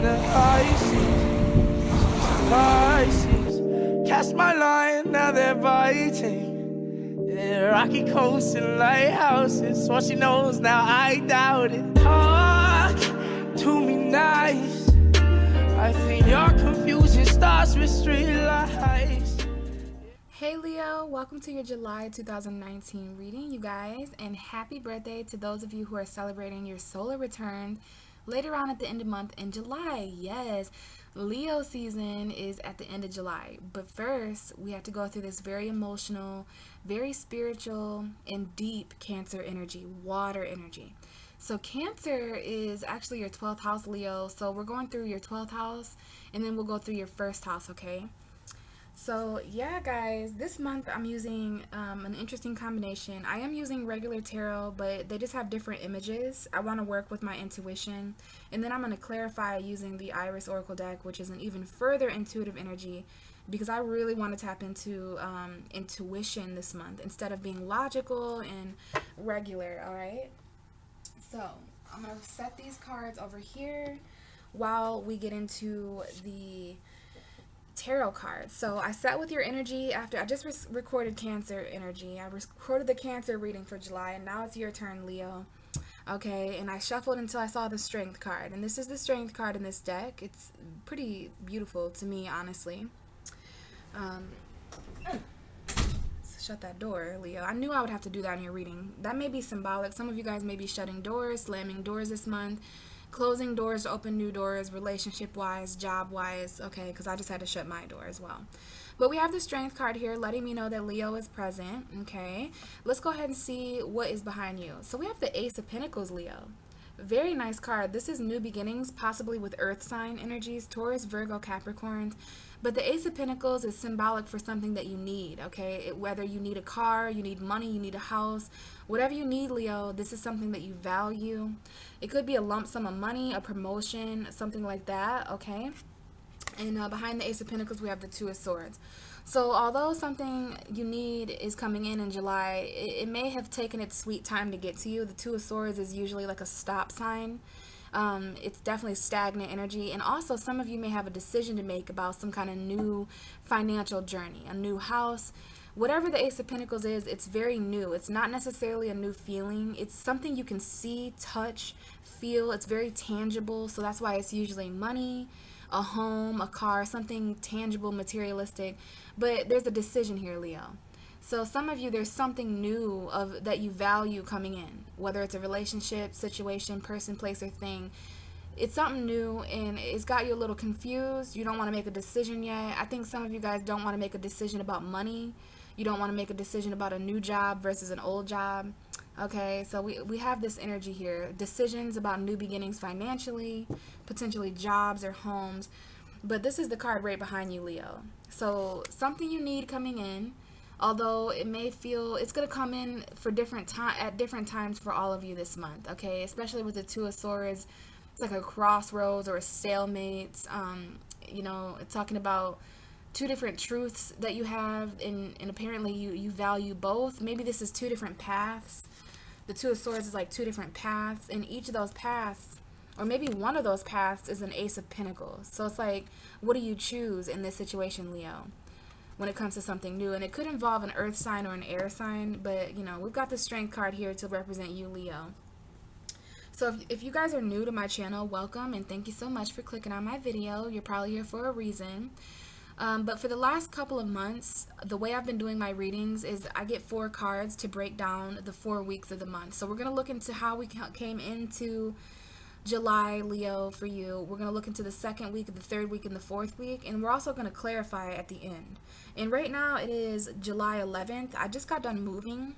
the high seas. Pisces, cast my line, now they're biting. Yeah, rocky coasts and lighthouses. What she knows now, I doubt it. Talk to me nice. I think your confusion starts with street lights. Hey Leo, welcome to your July 2019 reading, you guys, and happy birthday to those of you who are celebrating your solar return later on at the end of the month in July. Yes, Leo season is at the end of July, but first we have to go through this very emotional, very spiritual, and deep Cancer energy, water energy. So Cancer is actually your 12th house, Leo, so we're going through your 12th house, and then we'll go through your first house, okay? So yeah, guys, this month I'm using an interesting combination. I am using regular tarot, but they just have different images. I want to work with my intuition, and then I'm going to clarify using the Iris Oracle deck, which is an even further intuitive energy, because I really want to tap into intuition this month instead of being logical and regular. All right, so I'm going to set these cards over here while we get into the tarot cards. So I sat with your energy after I just recorded Cancer energy. I recorded the Cancer reading for July, and now it's your turn, Leo. Okay, and I shuffled until I saw the Strength card, and this is the Strength card in this deck. It's pretty beautiful to me, honestly. Shut that door, Leo. I knew I would have to do that in your reading. That may be symbolic. Some of you guys may be shutting doors, slamming doors this month, closing doors to open new doors, relationship-wise, job-wise, okay, because I just had to shut my door as well. But we have the Strength card here letting me know that Leo is present, okay? Let's go ahead and see what is behind you. So we have the Ace of Pentacles, Leo. Very nice card. This is new beginnings, possibly with earth sign energies, Taurus, Virgo, Capricorn. But the Ace of Pentacles is symbolic for something that you need, okay? Whether you need a car, you need money, you need a house, whatever you need, Leo, this is something that you value. It could be a lump sum of money, a promotion, something like that, okay? And behind the Ace of Pentacles, we have the Two of Swords. So although something you need is coming in July, it may have taken its sweet time to get to you. The Two of Swords is usually like a stop sign. It's definitely stagnant energy, and also some of you may have a decision to make about some kind of new financial journey, a new house. Whatever the Ace of Pentacles is, it's very new. It's not necessarily a new feeling. It's something you can see, touch, feel. It's very tangible, so that's why it's usually money, a home, a car, something tangible, materialistic. But there's a decision here, Leo. So some of you, there's something new that you value coming in, whether it's a relationship, situation, person, place, or thing. It's something new, and it's got you a little confused. You don't want to make a decision yet. I think some of you guys don't want to make a decision about money. You don't want to make a decision about a new job versus an old job. Okay, so we have this energy here. Decisions about new beginnings financially, potentially jobs or homes. But this is the card right behind you, Leo. So something you need coming in. Although it may feel it's going to come in for at different times for all of you this month, okay? Especially with the Two of Swords, it's like a crossroads or a stalemate. You know, it's talking about two different truths that you have, and apparently you value both. Maybe this is two different paths. The Two of Swords is like two different paths, and each of those paths, or maybe one of those paths, is an Ace of Pentacles. So it's like, what do you choose in this situation, Leo, when it comes to something new? And it could involve an earth sign or an air sign, but you know, we've got the Strength card here to represent you, Leo. So if you guys are new to my channel, welcome, and thank you so much for clicking on my video. You're probably here for a reason. But for the last couple of months, the way I've been doing my readings is I get 4 cards to break down the 4 weeks of the month. So we're going to look into how we came into July, Leo, for you. We're going to look into the 2nd week, the 3rd week, and the 4th week, and we're also going to clarify at the end. And right now it is July 11th. I just got done moving.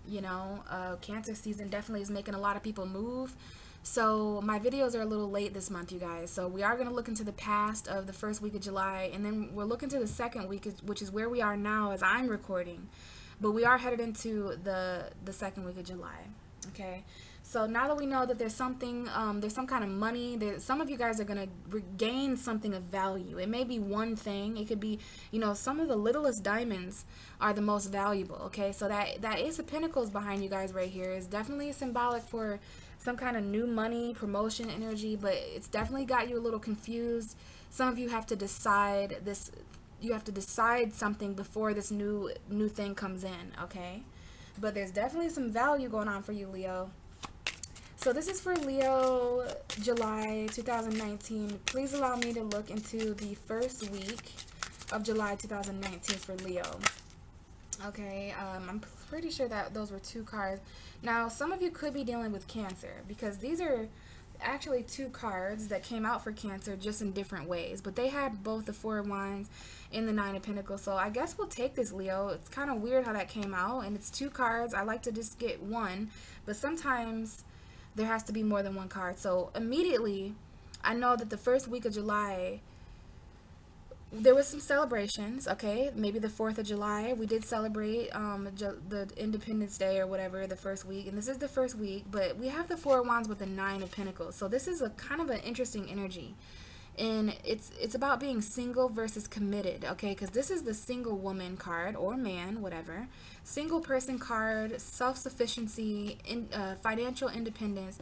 You know, Cancer season definitely is making a lot of people move. So my videos are a little late this month, you guys. So we are going to look into the past of the 1st week of July, and then we're looking to the 2nd week, which is where we are now as I'm recording. But we are headed into the 2nd week of July. Okay. So now that we know that there's something, there's some kind of money, some of you guys are going to regain something of value. It may be one thing. It could be, some of the littlest diamonds are the most valuable, okay? So that Ace of Pentacles behind you guys right here is definitely symbolic for some kind of new money, promotion energy, but it's definitely got you a little confused. Some of you have to decide this. You have to decide something before this new thing comes in, okay? But there's definitely some value going on for you, Leo. So this is for Leo, July 2019. Please allow me to look into the first week of July 2019 for Leo. Okay, I'm pretty sure that those were 2 cards. Now, some of you could be dealing with Cancer, because these are actually 2 cards that came out for Cancer, just in different ways. But they had both the 4 of Wands and the 9 of Pentacles. So I guess we'll take this, Leo. It's kind of weird how that came out, and it's 2 cards. I like to just get one, but sometimes there has to be more than 1 card. So immediately, I know that the first week of July, there was some celebrations, okay? Maybe the 4th of July, we did celebrate the Independence Day or whatever, the first week. And this is the first week, but we have the 4 of Wands with the 9 of Pentacles. So this is a kind of an interesting energy. And it's about being single versus committed, okay? Because this is the single woman card, or man, whatever. Single person card, self-sufficiency, financial independence.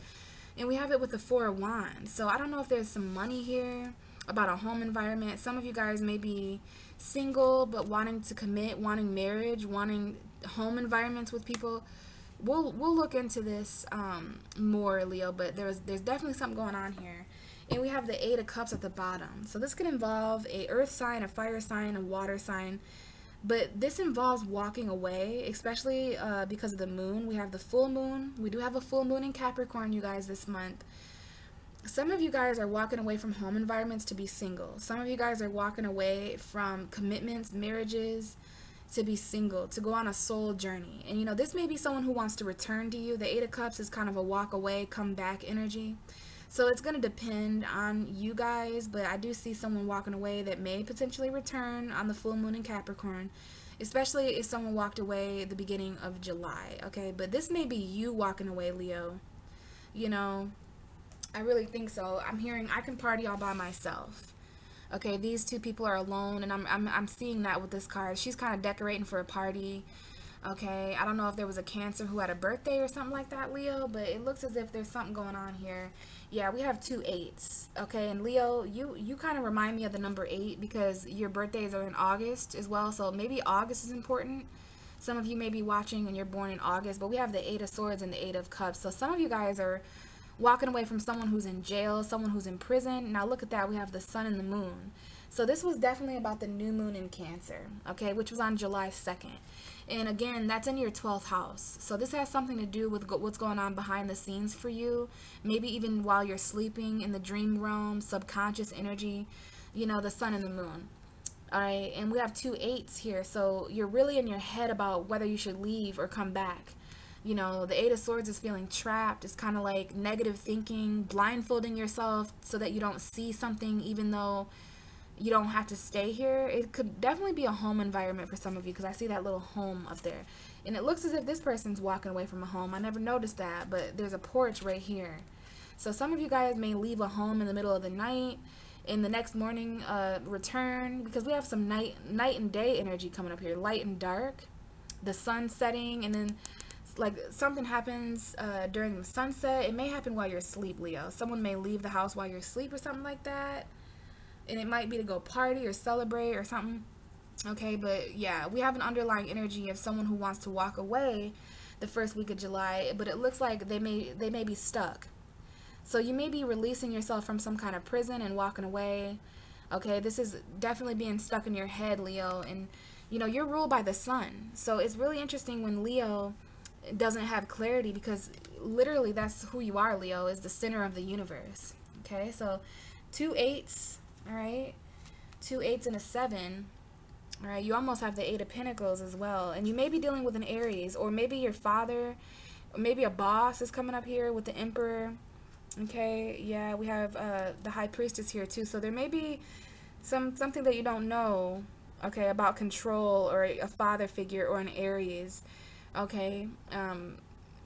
And we have it with the 4 of Wands. So I don't know if there's some money here, about a home environment. Some of you guys may be single but wanting to commit, wanting marriage, wanting home environments with people. We'll look into this more, Leo, but there's definitely something going on here. And we have the 8 of Cups at the bottom. So this could involve a earth sign, a fire sign, a water sign. But this involves walking away, especially because of the moon. We have the full moon. We do have a full moon in Capricorn, you guys, this month. Some of you guys are walking away from home environments to be single. Some of you guys are walking away from commitments, marriages, to be single, to go on a soul journey. And this may be someone who wants to return to you. The 8 of Cups is kind of a walk away, come back energy. So it's going to depend on you guys, but I do see someone walking away that may potentially return on the full moon in Capricorn, especially if someone walked away at the beginning of July, okay? But this may be you walking away, Leo. I really think so. I'm hearing I can party all by myself. Okay, these 2 people are alone, and I'm seeing that with this card. She's kind of decorating for a party. Okay, I don't know if there was a Cancer who had a birthday or something like that, Leo, but it looks as if there's something going on here. Yeah, we have 2 8s. Okay, and Leo, you kind of remind me of the number 8 because your birthdays are in August as well, so maybe August is important. Some of you may be watching and you're born in August, but we have the 8 of Swords and the 8 of Cups. So some of you guys are walking away from someone who's in jail, someone who's in prison. Now look at that, we have the sun and the moon. So this was definitely about the new moon in Cancer, okay, which was on July 2nd. And again, that's in your 12th house. So this has something to do with what's going on behind the scenes for you. Maybe even while you're sleeping in the dream realm, subconscious energy, the sun and the moon. All right, and we have 2 8s here. So you're really in your head about whether you should leave or come back. The 8 of Swords is feeling trapped. It's kind of like negative thinking, blindfolding yourself so that you don't see something even though you don't have to stay here. It could definitely be a home environment for some of you because I see that little home up there. And it looks as if this person's walking away from a home. I never noticed that, but there's a porch right here. So some of you guys may leave a home in the middle of the night, in the next morning return, because we have some night and day energy coming up here, light and dark, the sun setting, and then like something happens during the sunset. It may happen while you're asleep, Leo. Someone may leave the house while you're asleep or something like that, and it might be to go party or celebrate or something, okay? But yeah, we have an underlying energy of someone who wants to walk away the first week of July, but it looks like they may be stuck. So you may be releasing yourself from some kind of prison and walking away, okay? This is definitely being stuck in your head, Leo, and you're ruled by the sun. So it's really interesting when Leo doesn't have clarity, because literally that's who you are, Leo, is the center of the universe, okay? So 2 8s, all right? 2 8s and a 7, all right? You almost have the 8 of Pentacles as well, and you may be dealing with an Aries, or maybe your father, or maybe a boss is coming up here with the Emperor, okay? Yeah, we have the High Priestess here too, so there may be something that you don't know, okay, about control, or a father figure, or an Aries, okay?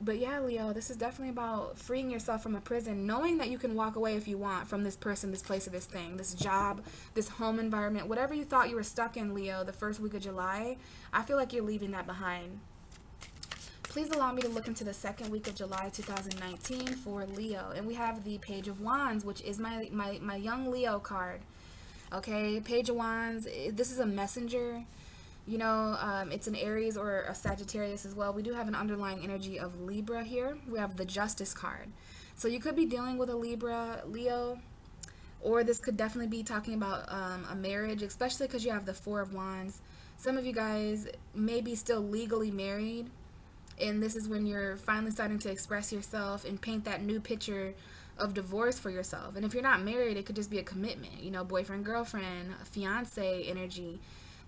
But yeah, Leo, this is definitely about freeing yourself from a prison, knowing that you can walk away if you want from this person, this place, or this thing, this job, this home environment, whatever you thought you were stuck in, Leo, the first week of July. I feel like you're leaving that behind. Please allow me to look into the second week of July 2019 for Leo. And we have the Page of Wands, which is my young Leo card. Okay, Page of Wands, this is a messenger. You know, it's an Aries or a Sagittarius as well. We do have an underlying energy of Libra here. We have the Justice card. So you could be dealing with a Libra, Leo, or this could definitely be talking about a marriage, especially because you have the Four of Wands. Some of you guys may be still legally married, and this is when you're finally starting to express yourself and paint that new picture of divorce for yourself. And if you're not married, it could just be a commitment, you know, boyfriend, girlfriend, fiance energy.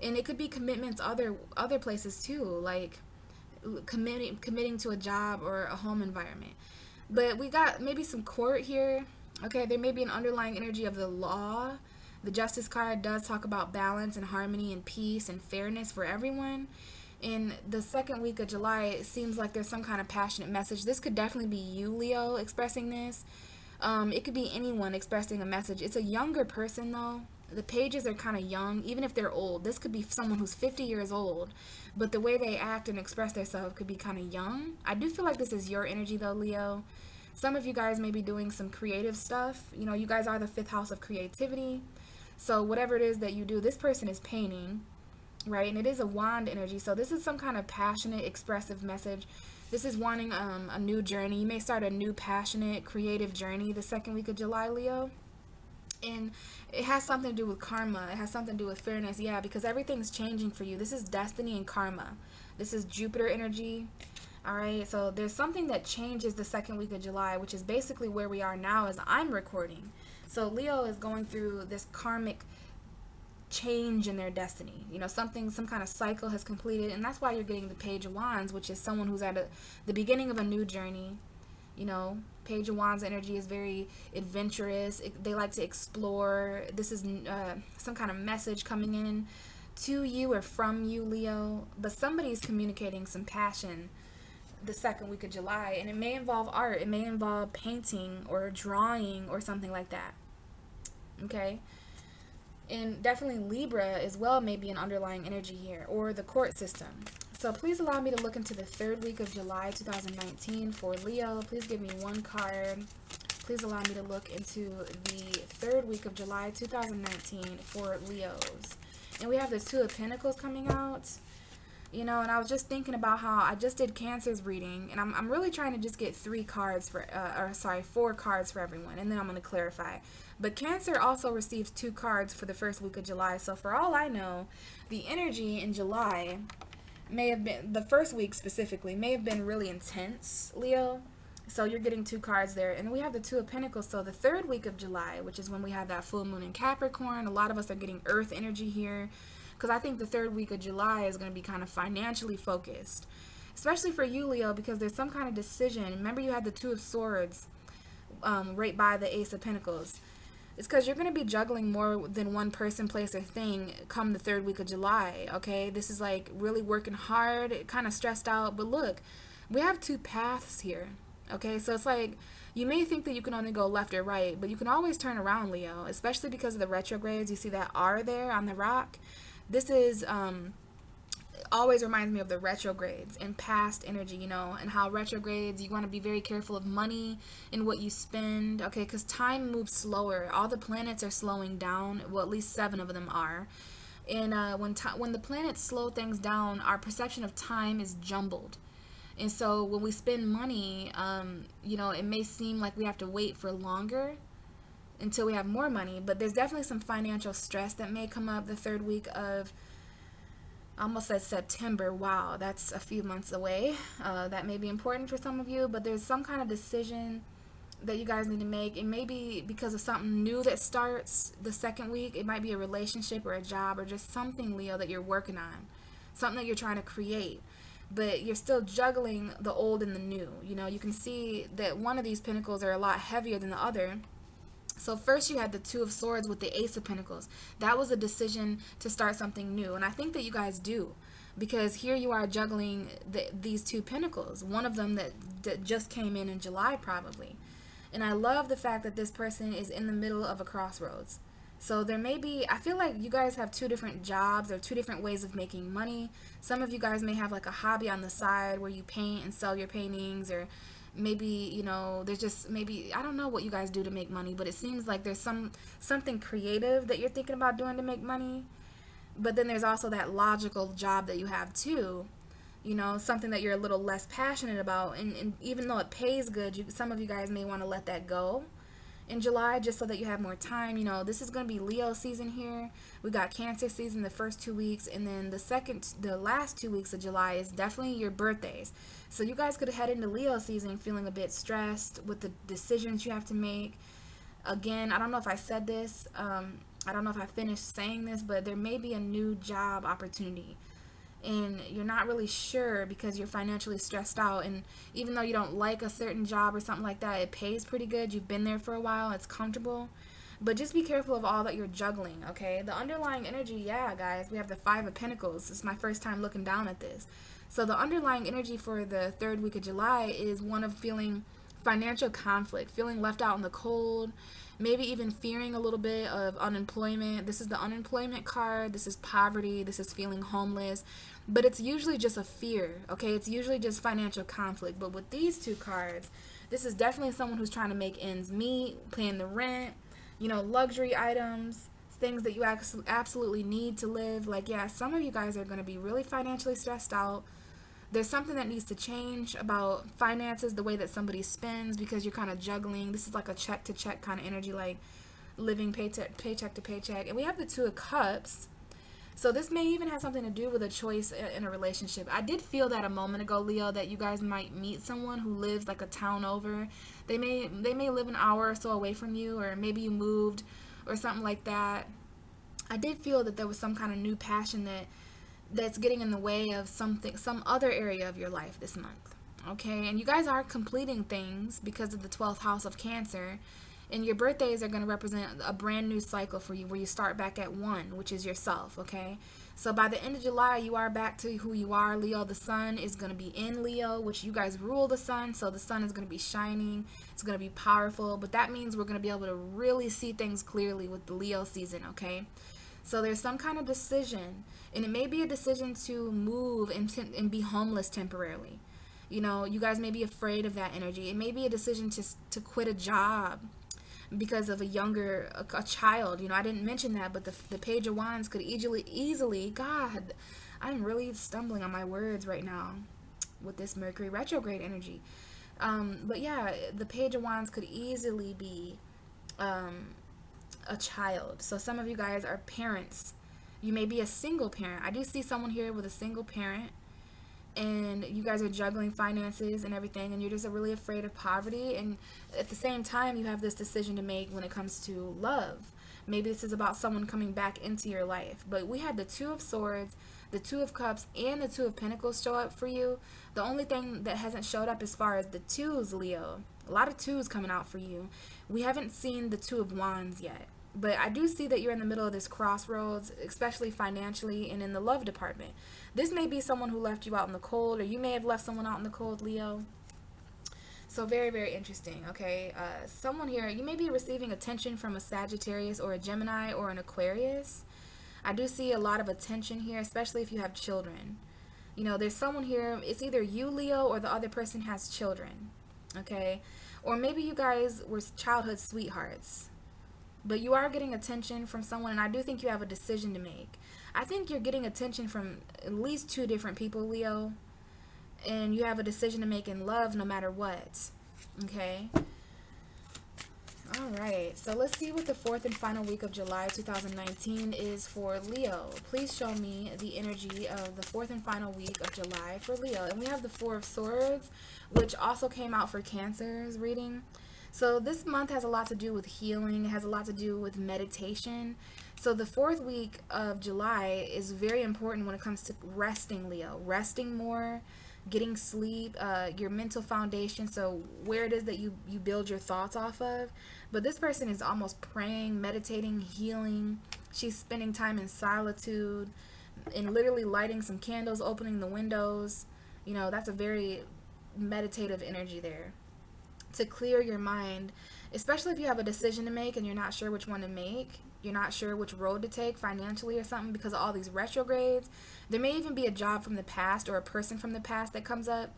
And it could be commitments other places too, like committing to a job or a home environment. But we got maybe some court here. Okay, there may be an underlying energy of the law. The Justice card does talk about balance and harmony and peace and fairness for everyone. In the second week of July, it seems like there's some kind of passionate message. This could definitely be you, Leo, expressing this. It could be anyone expressing a message. It's a younger person though. The pages are kind of young, even if they're old. This could be someone who's 50 years old, but the way they act and express themselves could be kind of young. I do feel like this is your energy though, Leo. Some of you guys may be doing some creative stuff. You know, you guys are the fifth house of creativity. So whatever it is that you do, this person is painting, right? And it is a wand energy. So this is some kind of passionate, expressive message. This is wanting a new journey. You may start a new, passionate, creative journey the second week of July, Leo. And it has something to do with karma. It has something to do with fairness. Yeah, because everything's changing for you. This is destiny and karma. This is Jupiter energy. All right. So there's something that changes the second week of July, which is basically where we are now as I'm recording. So Leo is going through this karmic change in their destiny. You know, some kind of cycle has completed. And that's why you're getting the Page of Wands, which is someone who's at the beginning of a new journey. You know, Page of Wands energy is very adventurous. They like to explore. This is some kind of message coming in to you or from you, Leo. But somebody's communicating some passion the second week of July. And it may involve art. It may involve painting or drawing or something like that. Okay? And definitely Libra as well may be an underlying energy here. Or the court system. So please allow me to look into the third week of July 2019 for Leo. Please give me one card. Please allow me to look into the third week of July 2019 for Leos. And we have the Two of Pentacles coming out. You know, and I was just thinking about how I just did Cancer's reading. And I'm really trying to just get 4 cards for everyone. And then I'm going to clarify. But Cancer also receives 2 cards for the first week of July. So for all I know, the energy in July may have been, the first week specifically, may have been really intense, Leo. So you're getting 2 cards there. And we have the Two of Pentacles. So the third week of July, which is when we have that full moon in Capricorn, a lot of us are getting earth energy here. Because I think the third week of July is going to be kind of financially focused. Especially for you, Leo, because there's some kind of decision. Remember you had the Two of Swords right by the Ace of Pentacles. It's because you're going to be juggling more than one person, place, or thing come the third week of July, okay? This is like really working hard, kind of stressed out. But look, we have 2 paths here, okay? So it's like you may think that you can only go left or right, but you can always turn around, Leo, especially because of the retrogrades. You see that R there on the rock? This is always reminds me of the retrogrades and past energy, you know, and how retrogrades, you want to be very careful of money and what you spend, okay, because time moves slower. All the planets are slowing down. Well, at least 7 of them are. And when the planets slow things down, our perception of time is jumbled. And so when we spend money, you know, it may seem like we have to wait for longer until we have more money, but there's definitely some financial stress that may come up the third week of, I almost said September. Wow, that's a few months away. That may be important for some of you, but there's some kind of decision that you guys need to make. It may be because of something new that starts the second week. It might be a relationship or a job or just something, Leo, that you're working on, something that you're trying to create, but you're still juggling the old and the new. You know, you can see that one of these pentacles are a lot heavier than the other. So first you had the Two of Swords with the Ace of Pentacles. That was a decision to start something new. And I think that you guys do. because here you are juggling these two pentacles, one of them that just came in July probably. And I love the fact that this person is in the middle of a crossroads. So there may be, I feel like you guys have two different jobs or two different ways of making money. Some of you guys may have like a hobby on the side where you paint and sell your paintings, or maybe, you know, there's just maybe, I don't know what you guys do to make money, but it seems like there's something creative that you're thinking about doing to make money. But then there's also that logical job that you have too, you know, something that you're a little less passionate about. And even though it pays good, some of you guys may want to let that go in July just so that you have more time. You know, this is going to be Leo season here. We got Cancer season the first 2 weeks, and then the last 2 weeks of July is definitely your birthdays. So you guys could head into Leo season feeling a bit stressed with the decisions you have to make. Again, I don't know if I said this, I don't know if I finished saying this, but there may be a new job opportunity and you're not really sure because you're financially stressed out. And even though you don't like a certain job or something like that, it pays pretty good. You've been there for a while. It's comfortable. But just be careful of all that you're juggling, okay? The underlying energy, yeah, guys, we have the Five of Pentacles. This is my first time looking down at this. So the underlying energy for the third week of July is one of feeling financial conflict, feeling left out in the cold, maybe even fearing a little bit of unemployment. This is the unemployment card. This is poverty. This is feeling homeless. But it's usually just a fear, okay? It's usually just financial conflict. But with these two cards, this is definitely someone who's trying to make ends meet, paying the rent, you know, luxury items, things that you absolutely need to live. Like, yeah, some of you guys are going to be really financially stressed out. There's something that needs to change about finances, the way that somebody spends, because you're kind of juggling. This is like a check to check kind of energy, like living paycheck to paycheck. And we have the Two of Cups. So this may even have something to do with a choice in a relationship. I did feel that a moment ago, Leo, that you guys might meet someone who lives like a town over. They may live an hour or so away from you, or maybe you moved or something like that. I did feel that there was some kind of new passion that's getting in the way of some other area of your life this month. Okay, and you guys are completing things because of the 12th house of Cancer, and your birthdays are going to represent a brand new cycle for you where you start back at 1, which is yourself. Okay, so by the end of July, you are back to who you are, Leo. The sun is going to be in Leo, which you guys rule the sun, so the sun is going to be shining. It's going to be powerful, but that means we're going to be able to really see things clearly with the Leo season. Okay, so there's some kind of decision, and it may be a decision to move and be homeless temporarily. You know, you guys may be afraid of that energy. It may be a decision to quit a job because of a child. You know, I didn't mention that, but the Page of Wands could easily, God, I'm really stumbling on my words right now with this Mercury retrograde energy. But yeah, the Page of Wands could easily be a child. So some of you guys are parents. You may be a single parent. I do see someone here with a single parent, and you guys are juggling finances and everything, and you're just really afraid of poverty. And at the same time, you have this decision to make when it comes to love. Maybe this is about someone coming back into your life. But we had the Two of Swords, the Two of Cups, and the Two of Pentacles show up for you. The only thing that hasn't showed up as far as the twos, Leo, a lot of twos coming out for you. We haven't seen the Two of Wands yet. But I do see that you're in the middle of this crossroads, especially financially and in the love department. This may be someone who left you out in the cold, or you may have left someone out in the cold, Leo. So very, very interesting, okay? Someone here, you may be receiving attention from a Sagittarius or a Gemini or an Aquarius. I do see a lot of attention here, especially if you have children. You know, there's someone here, it's either you, Leo, or the other person has children, okay? Or maybe you guys were childhood sweethearts. But you are getting attention from someone, and I do think you have a decision to make. I think you're getting attention from at least 2 different people, Leo. And you have a decision to make in love no matter what. Okay? Alright, so let's see what the 4th and final week of July 2019 is for Leo. Please show me the energy of the 4th and final week of July for Leo. And we have the 4 of Swords, which also came out for Cancer's reading. So this month has a lot to do with healing. It has a lot to do with meditation. So the 4th week of July is very important when it comes to resting, Leo. Resting more, getting sleep, your mental foundation. So where it is that you build your thoughts off of. But this person is almost praying, meditating, healing. She's spending time in solitude, and literally lighting some candles, opening the windows. You know, that's a very meditative energy there. To clear your mind, especially if you have a decision to make and you're not sure which one to make, you're not sure which road to take financially or something because of all these retrogrades. There may even be a job from the past or a person from the past that comes up,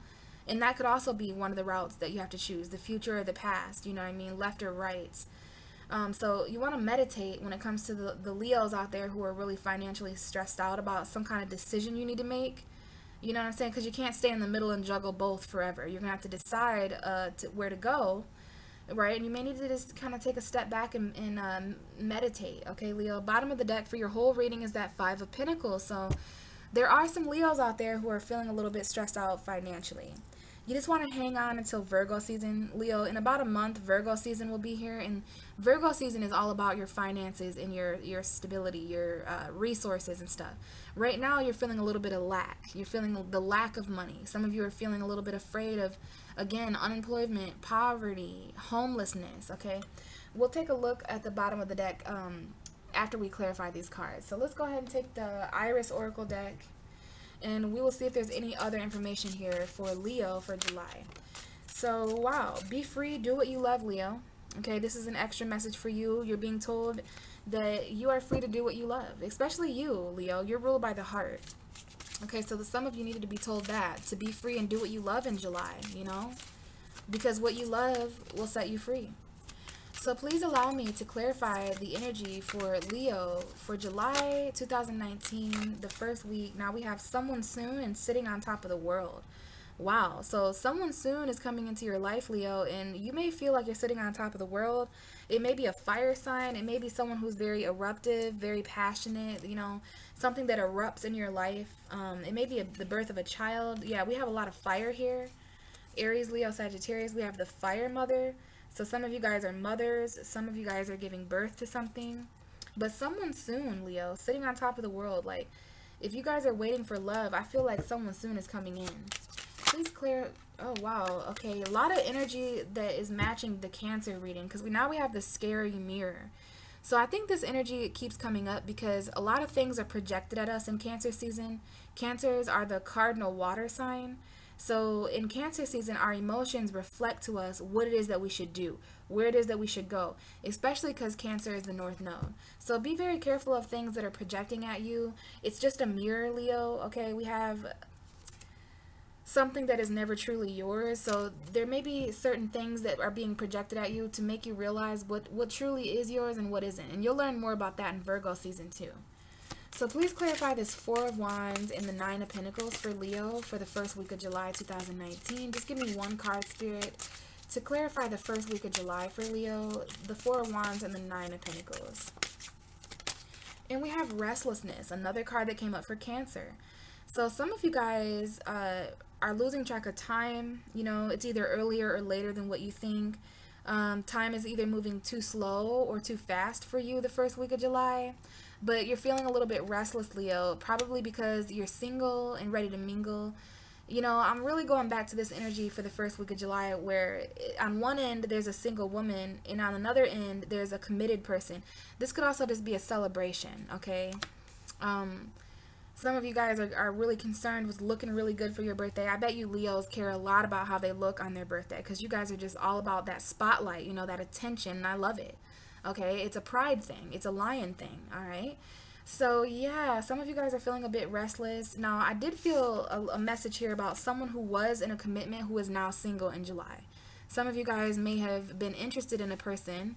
and that could also be one of the routes that you have to choose, the future or the past, you know what I mean, left or right. So you want to meditate when it comes to the Leos out there who are really financially stressed out about some kind of decision you need to make. You know what I'm saying? Because you can't stay in the middle and juggle both forever. You're going to have to decide where to go, right? And you may need to just kind of take a step back and meditate, okay, Leo? Bottom of the deck for your whole reading is that Five of Pentacles. So there are some Leos out there who are feeling a little bit stressed out financially. You just want to hang on until Virgo season, Leo. In about a month, Virgo season will be here. And Virgo season is all about your finances and your stability, your resources and stuff. Right now, you're feeling a little bit of lack. You're feeling the lack of money. Some of you are feeling a little bit afraid of, again, unemployment, poverty, homelessness, okay? We'll take a look at the bottom of the deck after we clarify these cards. So let's go ahead and take the Iris Oracle deck, and we will see if there's any other information here for Leo for July. So, wow. Be free. Do what you love, Leo. Okay, this is an extra message for you. You're being told that you are free to do what you love. Especially you, Leo. You're ruled by the heart. Okay, so some of you needed to be told that. To be free and do what you love in July, you know? Because what you love will set you free. So please allow me to clarify the energy for Leo for July 2019, the first week. Now we have someone soon and sitting on top of the world. Wow. So someone soon is coming into your life, Leo, and you may feel like you're sitting on top of the world. It may be a fire sign. It may be someone who's very eruptive, very passionate, you know, something that erupts in your life. It may be the birth of a child. Yeah, we have a lot of fire here. Aries, Leo, Sagittarius. We have the fire mother. So some of you guys are mothers. Some of you guys are giving birth to something. But someone soon, Leo, sitting on top of the world. Like, if you guys are waiting for love, I feel like someone soon is coming in. Please clear. Oh, wow. Okay, a lot of energy that is matching the Cancer reading. Because now we have the scary mirror. So I think this energy keeps coming up because a lot of things are projected at us in Cancer season. Cancers are the cardinal water sign. So in Cancer season, our emotions reflect to us what it is that we should do, where it is that we should go, especially because Cancer is the North Node. So be very careful of things that are projecting at you. It's just a mirror, Leo, okay? We have something that is never truly yours. So there may be certain things that are being projected at you to make you realize what truly is yours and what isn't. And you'll learn more about that in Virgo season too. So please clarify this Four of Wands and the Nine of Pentacles for Leo for the first week of July 2019. Just give me one card, Spirit, to clarify the first week of July for Leo, the Four of Wands and the Nine of Pentacles. And we have Restlessness, another card that came up for Cancer. So some of you guys are losing track of time. You know, it's either earlier or later than what you think. Time is either moving too slow or too fast for you the first week of July. But you're feeling a little bit restless, Leo, probably because you're single and ready to mingle. You know, I'm really going back to this energy for the first week of July where on one end there's a single woman and on another end there's a committed person. This could also just be a celebration, okay? Some of you guys are really concerned with looking really good for your birthday. I bet you Leos care a lot about how they look on their birthday because you guys are just all about that spotlight, you know, that attention, and I love it. Okay, it's a pride thing. It's a lion thing, all right? So, yeah, some of you guys are feeling a bit restless. Now, I did feel a message here about someone who was in a commitment who is now single in July. Some of you guys may have been interested in a person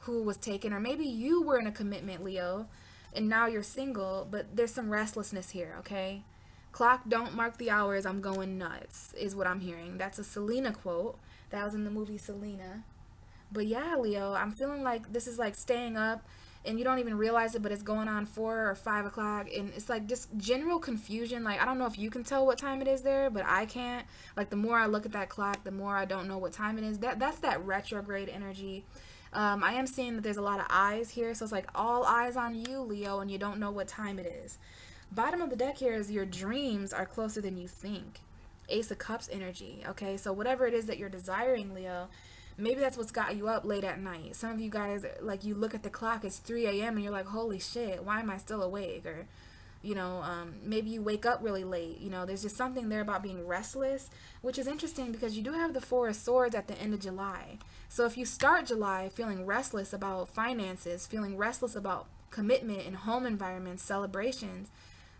who was taken, or maybe you were in a commitment, Leo, and now you're single, but there's some restlessness here, okay? Clock don't mark the hours, I'm going nuts, is what I'm hearing. That's a Selena quote. That was in the movie Selena. But yeah, Leo, I'm feeling like this is like staying up and you don't even realize it, but it's going on 4 or 5 o'clock. And it's like just general confusion. Like, I don't know if you can tell what time it is there, but I can't. Like, the more I look at that clock, the more I don't know what time it is. That's that retrograde energy. I am seeing that there's a lot of eyes here. So it's like all eyes on you, Leo, and you don't know what time it is. Bottom of the deck here is your dreams are closer than you think. Ace of Cups energy. Okay, so whatever it is that you're desiring, Leo, maybe that's what's got you up late at night. Some of you guys, like, you look at the clock, it's 3 a.m. and you're like, holy shit, why am I still awake? Or, Maybe you wake up really late. There's just something there about being restless, which is interesting because you do have the Four of Swords at the end of July. So if you start July feeling restless about finances, feeling restless about commitment in home environments, celebrations,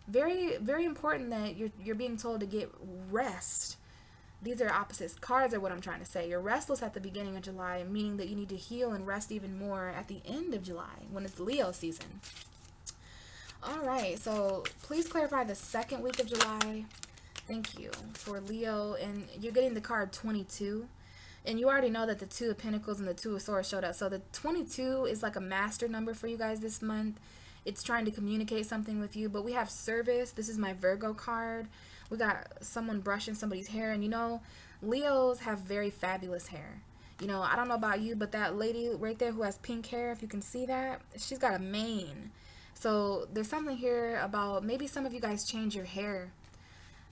very, very important that you're being told to get rest. These are opposites cards are what I'm trying to say. You're restless at the beginning of July, meaning that you need to heal and rest even more at the end of July when it's Leo season. All right, so please clarify the second week of July. Thank you for Leo. And you're getting the card 22. And you already know that the Two of Pentacles and the Two of Swords showed up. So the 22 is like a master number for you guys this month. It's trying to communicate something with you. But we have service. This is my Virgo card. We got someone brushing somebody's hair. And Leos have very fabulous hair. I don't know about you, but that lady right there who has pink hair, if you can see that, she's got a mane. So there's something here about maybe some of you guys change your hair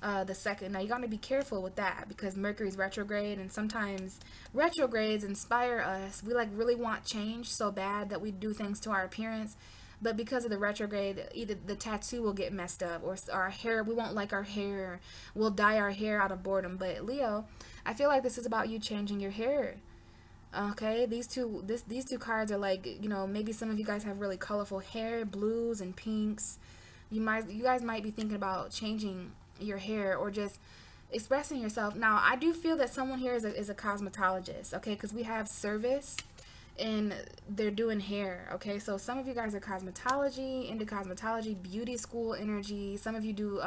the second. Now you got to be careful with that because Mercury's retrograde, and sometimes retrogrades inspire us. We really want change so bad that we do things to our appearance. But because of the retrograde, either the tattoo will get messed up, or our hair, we won't like our hair. We'll dye our hair out of boredom. But Leo, I feel like this is about you changing your hair. Okay, these two cards are maybe some of you guys have really colorful hair, blues and pinks. You guys might be thinking about changing your hair or just expressing yourself. Now, I do feel that someone here is a cosmetologist, okay, because we have service and they're doing hair, okay? So some of you guys are into cosmetology, beauty school energy. Some of you do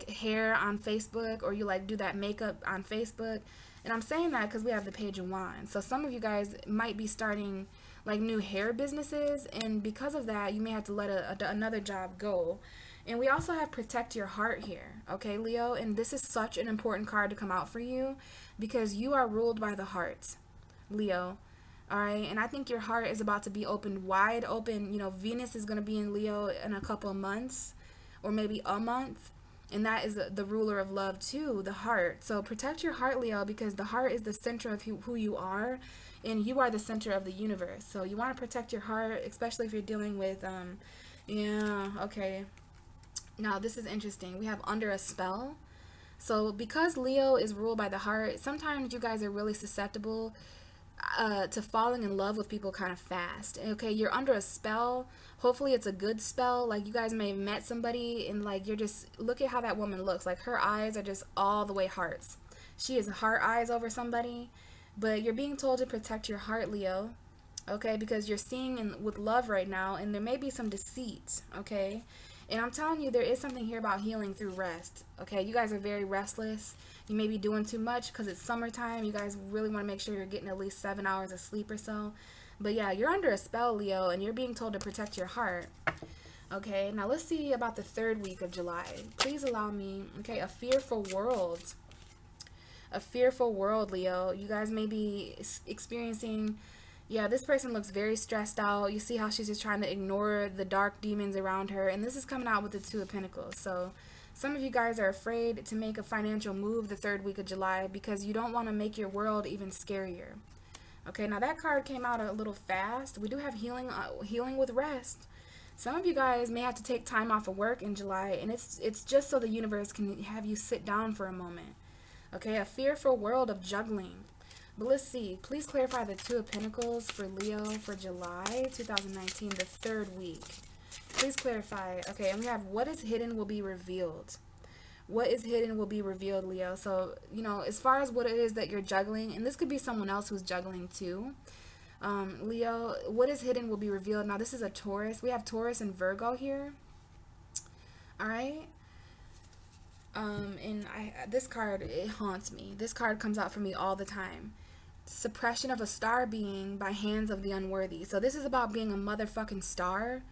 hair on Facebook, or you do that makeup on Facebook. And I'm saying that because we have the Page of Wands. So some of you guys might be starting new hair businesses, and because of that, you may have to let another job go. And we also have Protect Your Heart here, okay, Leo? And this is such an important card to come out for you because you are ruled by the heart, Leo. All right, and I think your heart is about to be opened wide open. Venus is going to be in Leo in a couple of months, or maybe a month. And that is the ruler of love too, the heart. So protect your heart, Leo, because the heart is the center of who you are, and you are the center of the universe. So you want to protect your heart, especially if you're dealing with, okay. Now this is interesting. We have Under a Spell. So because Leo is ruled by the heart, sometimes you guys are really susceptible to falling in love with people kind of fast. Okay, you're under a spell. Hopefully it's a good spell. You guys may have met somebody and you're just, look at how that woman looks. Her eyes are just all the way hearts. She has heart eyes over somebody. But you're being told to protect your heart, Leo. Okay, because you're seeing with love right now, and there may be some deceit. Okay, and I'm telling you, there is something here about healing through rest. Okay, you guys are very restless. You may be doing too much because it's summertime. You guys really want to make sure you're getting at least 7 hours of sleep or so. But yeah, you're under a spell, Leo, and you're being told to protect your heart. Okay, now let's see about the third week of July. Please allow me, okay, a fearful world. A fearful world, Leo. You guys may be experiencing, this person looks very stressed out. You see how she's just trying to ignore the dark demons around her. And this is coming out with the Two of Pentacles. So some of you guys are afraid to make a financial move the third week of July because you don't want to make your world even scarier. Okay, now that card came out a little fast. We do have healing with rest. Some of you guys may have to take time off of work in July, and it's just so the universe can have you sit down for a moment. Okay, a fearful world of juggling. But let's see. Please clarify the Two of Pentacles for Leo for July 2019, the third week. Please clarify. Okay, and we have what is hidden will be revealed. What is hidden will be revealed, Leo. So, as far as what it is that you're juggling, and this could be someone else who's juggling too. Leo, what is hidden will be revealed. Now, this is a Taurus. We have Taurus and Virgo here. All right. And this card, it haunts me. This card comes out for me all the time. Suppression of a star being by hands of the unworthy. So this is about being a motherfucking star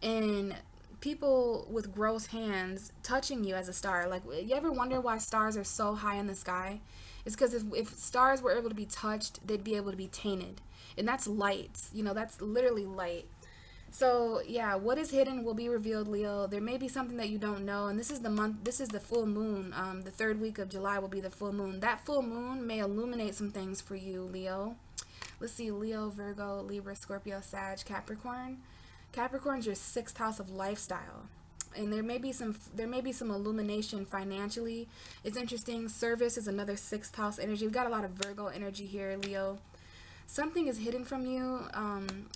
and people with gross hands touching you as a star. You ever wonder why stars are so high in the sky? It's because if stars were able to be touched, they'd be able to be tainted. And that's light. That's literally light. So, yeah, what is hidden will be revealed, Leo. There may be something that you don't know, and this is the full moon. The third week of July will be the full moon. That full moon may illuminate some things for you, Leo. Let's see, Leo, Virgo, Libra, Scorpio, Sag, Capricorn. Capricorn's your 6th house of lifestyle. And there may be some illumination financially. It's interesting. Service is another 6th house energy. We've got a lot of Virgo energy here, Leo. Something is hidden from you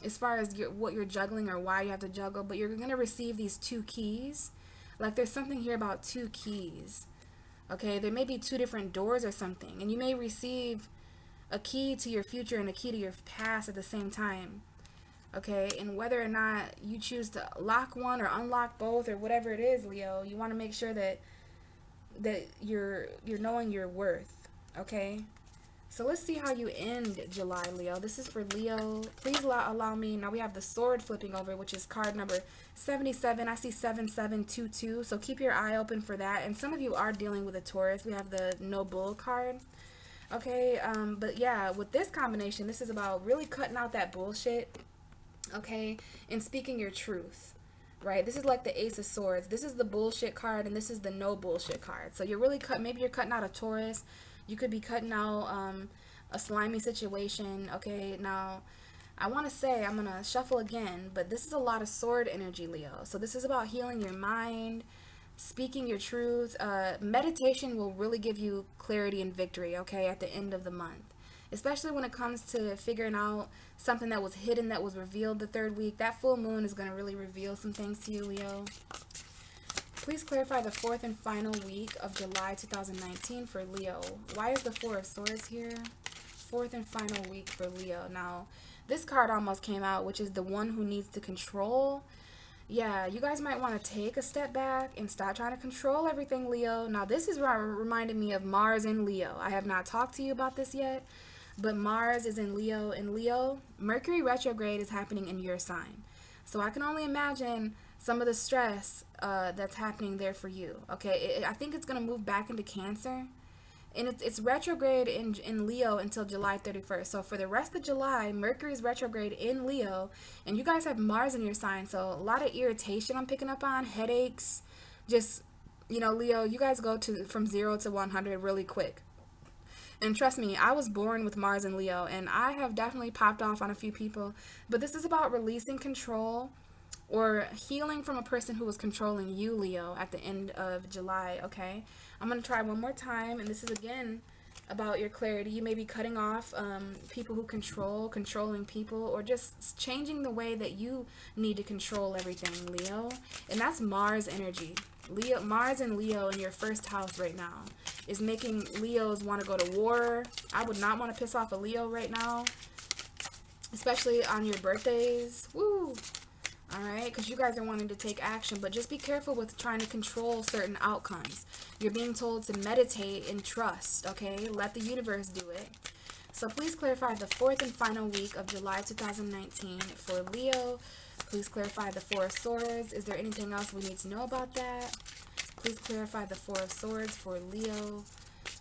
as far as what you're juggling or why you have to juggle, but you're going to receive these 2 keys. Like there's something here about 2 keys. Okay, there may be 2 different doors or something, and you may receive a key to your future and a key to your past at the same time. Okay, and whether or not you choose to lock one or unlock both or whatever it is, Leo, you want to make sure that you're knowing your worth. Okay, so let's see how you end July, Leo. This is for Leo. Please allow me. Now we have the sword flipping over, which is card number 77. I see 7722. So keep your eye open for that. And some of you are dealing with a Taurus. We have the No Bull card. Okay, but yeah, with this combination, this is about really cutting out that bullshit. Okay, and speaking your truth, right? This is like the Ace of Swords. This is the bullshit card, and this is the no bullshit card. So you're really maybe you're cutting out a Taurus. You could be cutting out a slimy situation. Okay, now I want to say, I'm gonna shuffle again, but this is a lot of sword energy, Leo. So this is about healing your mind, speaking your truth. Meditation will really give you clarity and victory, okay, at the end of the month. Especially when it comes to figuring out something that was hidden, that was revealed the 3rd week. That full moon is going to really reveal some things to you, Leo. Please clarify the 4th and final week of July 2019 for Leo. Why is the 4 of Swords here? 4th and final week for Leo. Now, this card almost came out, which is the one who needs to control. Yeah, you guys might want to take a step back and stop trying to control everything, Leo. Now, this is reminded me of Mars in Leo. I have not talked to you about this yet. But Mars is in Leo. In Leo, Mercury retrograde is happening in your sign. So I can only imagine some of the stress that's happening there for you. Okay, I think it's going to move back into Cancer. And it's retrograde in Leo until July 31st. So for the rest of July, Mercury's retrograde in Leo. And you guys have Mars in your sign. So a lot of irritation I'm picking up on. Headaches. Just, you know, Leo, you guys go from 0 to 100 really quick. And trust me, I was born with Mars and Leo, and I have definitely popped off on a few people. But this is about releasing control or healing from a person who was controlling you, Leo, at the end of July, okay? I'm going to try one more time, and this is, again, about your clarity. You may be cutting off people who controlling people, or just changing the way that you need to control everything, Leo. And that's Mars energy. Leo, Mars and Leo in your 1st house right now is making Leos want to go to war. I would not want to piss off a Leo right now, especially on your birthdays. Woo! All right, because you guys are wanting to take action, but just be careful with trying to control certain outcomes. You're being told to meditate and trust, okay? Let the universe do it. So please clarify the 4th and final week of July 2019 for Leo. Please clarify the 4 of Swords. Is there anything else we need to know about that? Please clarify the 4 of Swords for Leo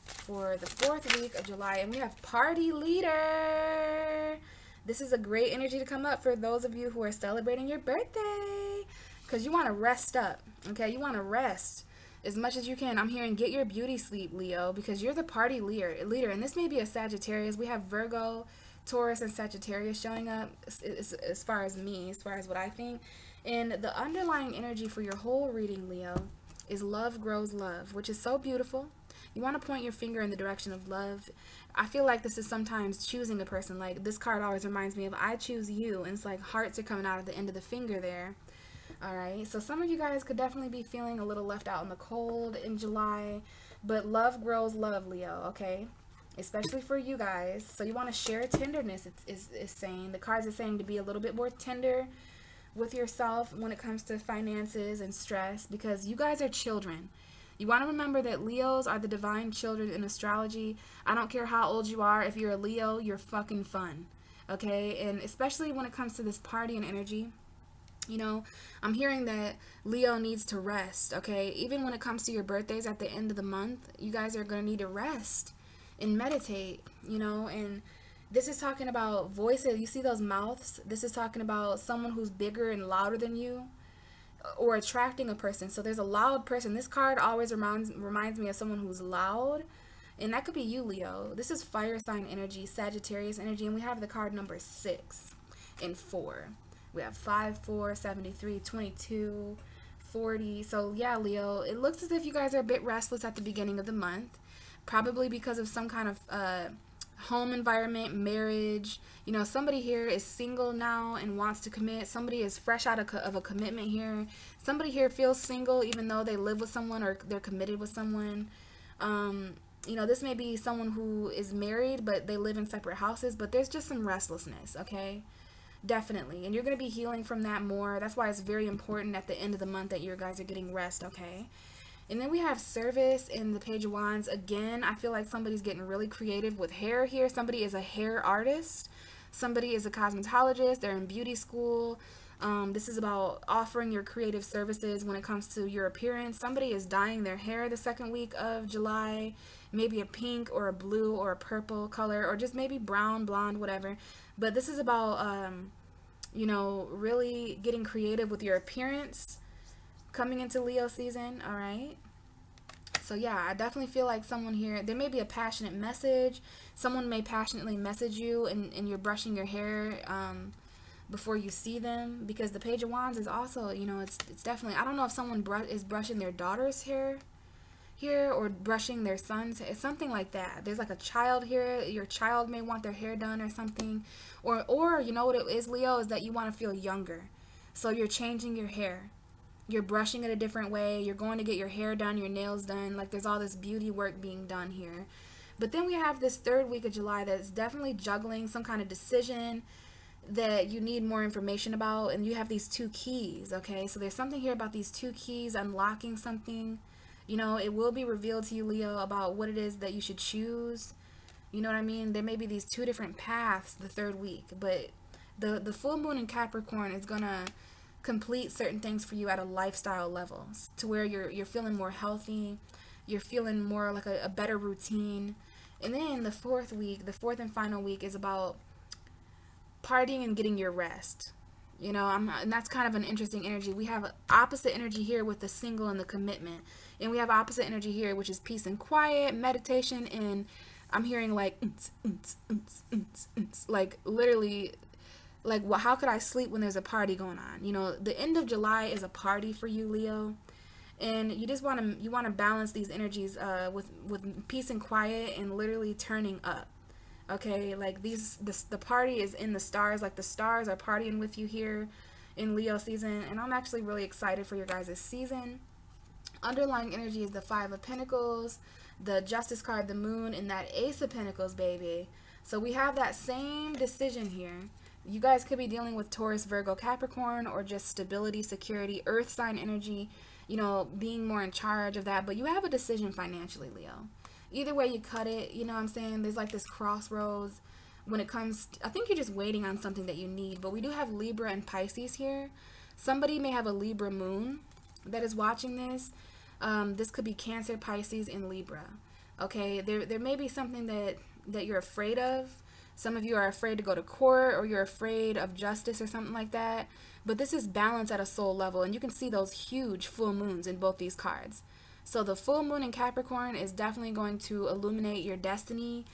for the 4th week of July. And we have Party Leader. This is a great energy to come up for those of you who are celebrating your birthday, because you want to rest up, okay? You want to rest as much as you can. I'm hearing get your beauty sleep, Leo, because you're the party leader. And this may be a Sagittarius. We have Virgo, Taurus, and Sagittarius showing up as far as me, as far as what I think. And the underlying energy for your whole reading, Leo, is love grows love, which is so beautiful. You want to point your finger in the direction of love. I feel like this is sometimes choosing a person. Like this card always reminds me of I choose you, and it's like hearts are coming out at the end of the finger there. All right, so some of you guys could definitely be feeling a little left out in the cold in July, but love grows love, Leo, okay? Especially for you guys. So you want to share tenderness, is saying. The cards are saying to be a little bit more tender with yourself when it comes to finances and stress, because you guys are children. You want to remember that Leos are the divine children in astrology. I don't care how old you are. If you're a Leo, you're fucking fun, okay? And especially when it comes to this party and energy, you know, I'm hearing that Leo needs to rest, okay? Even when it comes to your birthdays at the end of the month, you guys are going to need to rest and meditate, you know? And this is talking about voices. You see those mouths? This is talking about someone who's bigger and louder than you, or attracting a person. So there's a loud person. This card always reminds me of someone who's loud, and that could be you, Leo. This is fire sign energy, Sagittarius energy, and we have the card number 6 and 4. We have 5, 4, 73, 22, 40. So yeah, Leo, it looks as if you guys are a bit restless at the beginning of the month, probably because of some kind of home environment, marriage. You know, somebody here is single now and wants to commit. Somebody is fresh out of a commitment here. Somebody here feels single even though they live with someone or they're committed with someone. You know, this may be someone who is married but they live in separate houses, but there's just some restlessness, okay? Definitely. And you're going to be healing from that more. That's why it's very important at the end of the month that you guys are getting rest, okay? And then we have service in the Page of Wands. Again, I feel like somebody's getting really creative with hair here. Somebody is a hair artist. Somebody is a cosmetologist. They're in beauty school. This is about offering your creative services when it comes to your appearance. Somebody is dyeing their hair the second week of July. Maybe a pink or a blue or a purple color, or just maybe brown, blonde, whatever. But this is about, you know, really getting creative with your appearance coming into Leo season, all right? So yeah, I definitely feel like someone here, there may be a passionate message. Someone may passionately message you and you're brushing your hair before you see them, because the Page of Wands is also, you know, it's definitely, I don't know if someone is brushing their daughter's hair here or brushing their son's hair, something like that. There's like a child here. Your child may want their hair done or something. Or you know what it is, Leo, is that you want to feel younger. So you're changing your hair. You're brushing it a different way. You're going to get your hair done, your nails done. Like there's all this beauty work being done here. But then we have this third week of July that's definitely juggling some kind of decision that you need more information about. And you have these two keys, okay? So there's something here about these two keys unlocking something. You know, it will be revealed to you, Leo, about what it is that you should choose. You know what I mean? There may be these two different paths the third week. But the full moon in Capricorn is going to complete certain things for you at a lifestyle level, to where you're feeling more healthy, you're feeling more like a better routine. And then the fourth and final week is about partying and getting your rest. You know, and that's kind of an interesting energy. We have opposite energy here with the single and the commitment, and we have opposite energy here, which is peace and quiet, meditation, and I'm hearing like like literally. Like, well, how could I sleep when there's a party going on? You know, the end of July is a party for you, Leo. And you just want to balance these energies with peace and quiet and literally turning up. Okay, like the party is in the stars. Like the stars are partying with you here in Leo season. And I'm actually really excited for your guys' season. Underlying energy is the Five of Pentacles, the Justice card, the Moon, and that Ace of Pentacles, baby. So we have that same decision here. You guys could be dealing with Taurus, Virgo, Capricorn, or just stability, security, earth sign energy, you know, being more in charge of that. But you have a decision financially, Leo. Either way you cut it, you know what I'm saying? There's like this crossroads when it comes I think you're just waiting on something that you need. But we do have Libra and Pisces here. Somebody may have a Libra moon that is watching this. This could be Cancer, Pisces, and Libra. Okay, there may be something that you're afraid of. Some of you are afraid to go to court, or you're afraid of justice or something like that. But this is balance at a soul level, and you can see those huge full moons in both these cards. So the full moon in Capricorn is definitely going to illuminate your destiny,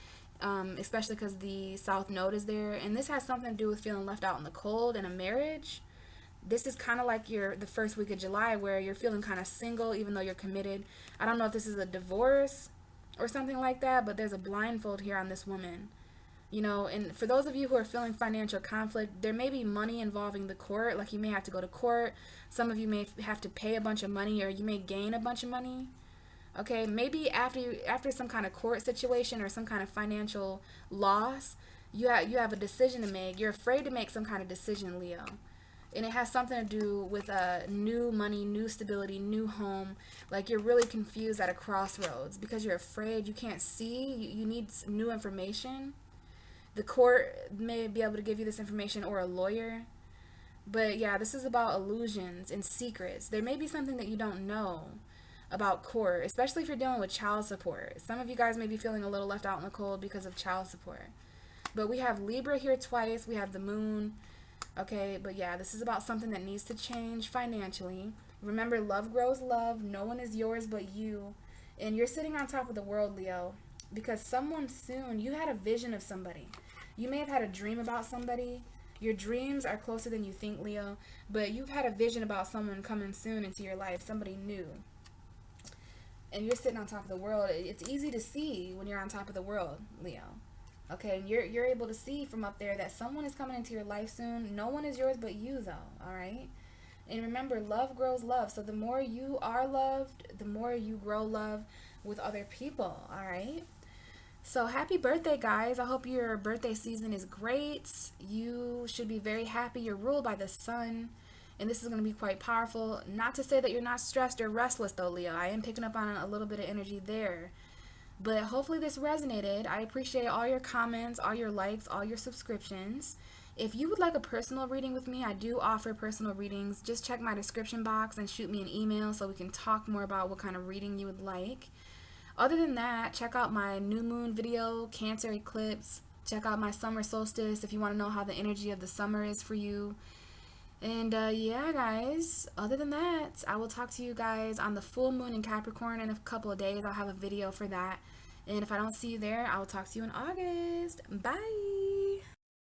especially because the South Node is there. And this has something to do with feeling left out in the cold in a marriage. This is kind of like the first week of July where you're feeling kind of single even though you're committed. I don't know if this is a divorce or something like that, but there's a blindfold here on this woman. You know, and for those of you who are feeling financial conflict, there may be money involving the court. Like you may have to go to court. Some of you may have to pay a bunch of money, or you may gain a bunch of money. Okay, maybe after some kind of court situation or some kind of financial loss, you have a decision to make. You're afraid to make some kind of decision, Leo. And it has something to do with new money, new stability, new home. Like you're really confused at a crossroads because you're afraid. You can't see. You need new information. The court may be able to give you this information, or a lawyer. But yeah, this is about illusions and secrets. There may be something that you don't know about court, especially if you're dealing with child support. Some of you guys may be feeling a little left out in the cold because of child support. But we have Libra here twice. We have the moon. Okay, but yeah, this is about something that needs to change financially. Remember, love grows love. No one is yours but you. And you're sitting on top of the world, Leo. Because someone soon, you had a vision of somebody. You may have had a dream about somebody. Your dreams are closer than you think, Leo, but you've had a vision about someone coming soon into your life, somebody new. And you're sitting on top of the world. It's easy to see when you're on top of the world, Leo. Okay, and you're able to see from up there that someone is coming into your life soon. No one is yours but you, though, all right? And remember, love grows love. So the more you are loved, the more you grow love with other people, all right? So happy birthday, guys. I hope your birthday season is great. You should be very happy. You're ruled by the sun, and this is going to be quite powerful. Not to say that you're not stressed or restless, though, Leo. I am picking up on a little bit of energy there. But hopefully this resonated. I appreciate all your comments, all your likes, all your subscriptions. If you would like a personal reading with me, I do offer personal readings. Just check my description box and shoot me an email so we can talk more about what kind of reading you would like. Other than that, check out my new moon video, Cancer eclipse. Check out my summer solstice if you want to know how the energy of the summer is for you. And yeah, guys, other than that, I will talk to you guys on the full moon in Capricorn in a couple of days. I'll have a video for that. And if I don't see you there, I will talk to you in August. Bye.